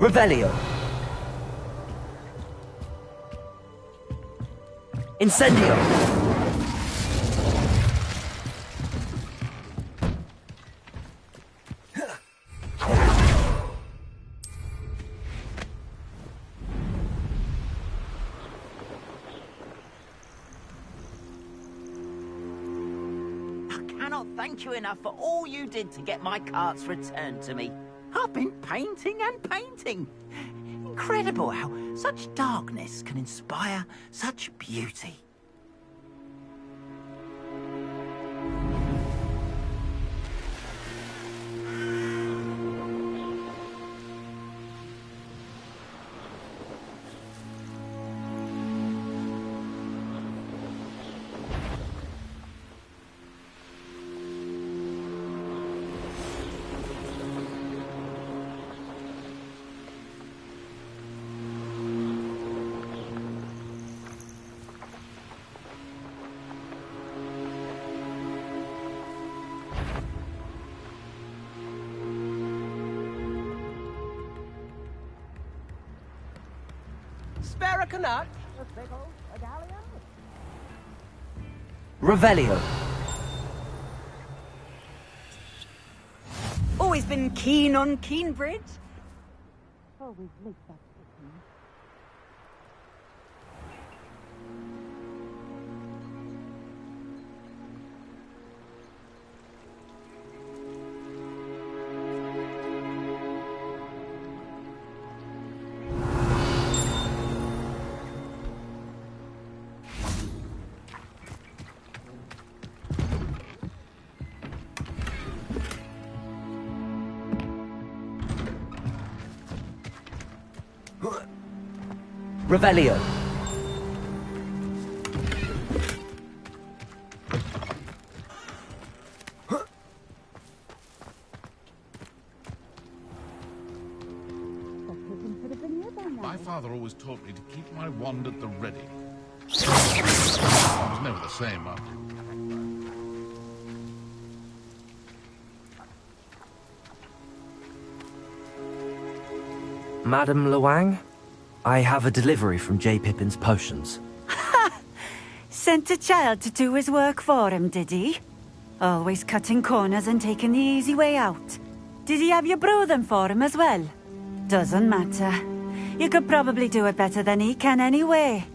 Revelio. Incendio. I cannot thank you enough for all you did to get my carts returned to me. I've been painting and painting. Incredible how such darkness can inspire such beauty. Spare a canut? Revelio. Always been keen on Keenbridge. Always late that Revelio. My father always taught me to keep my wand at the ready. I was never the same after. Madam Luang, I have a delivery from J. Pippin's Potions. Sent a child to do his work for him, did he? Always cutting corners and taking the easy way out. Did he have you brew them for him as well? Doesn't matter. You could probably do it better than he can anyway.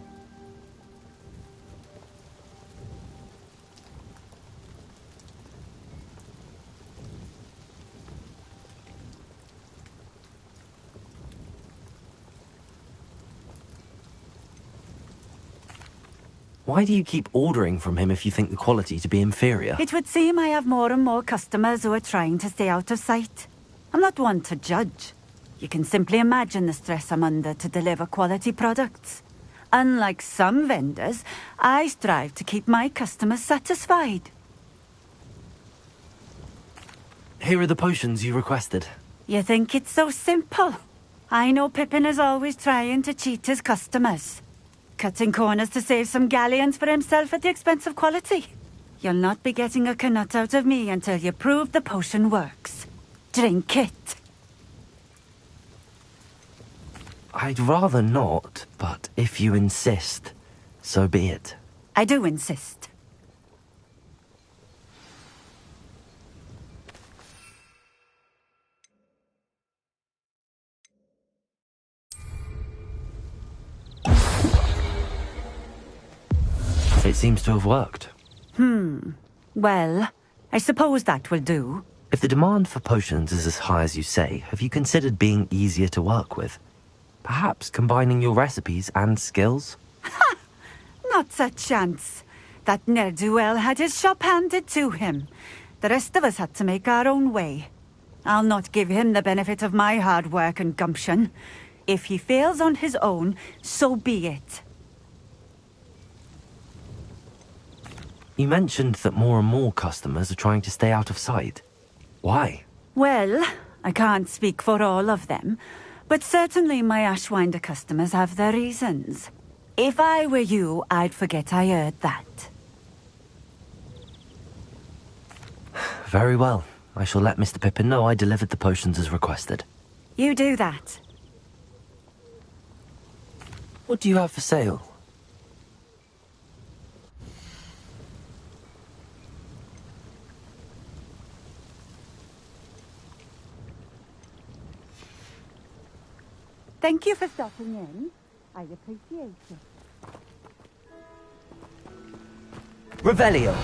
Why do you keep ordering from him if you think the quality to be inferior? It would seem I have more and more customers who are trying to stay out of sight. I'm not one to judge. You can simply imagine the stress I'm under to deliver quality products. Unlike some vendors, I strive to keep my customers satisfied. Here are the potions you requested. You think it's so simple? I know Pippin is always trying to cheat his customers. Cutting corners to save some galleons for himself at the expense of quality. You'll not be getting a canut out of me until you prove the potion works. Drink it. I'd rather not, but if you insist, so be it. I do insist. It seems to have worked. Well, I suppose that will do. If the demand for potions is as high as you say, have you considered being easier to work with? Perhaps combining your recipes and skills? Not a chance. That ne'er-do-well had his shop handed to him. The rest of us had to make our own way. I'll not give him the benefit of my hard work and gumption. If he fails on his own, so be it. You mentioned that more and more customers are trying to stay out of sight. Why? Well, I can't speak for all of them, but certainly my Ashwinder customers have their reasons. If I were you, I'd forget I heard that. Very well. I shall let Mr. Pippin know I delivered the potions as requested. You do that. What do you have for sale? Thank you for stopping in. I appreciate it. Revelio!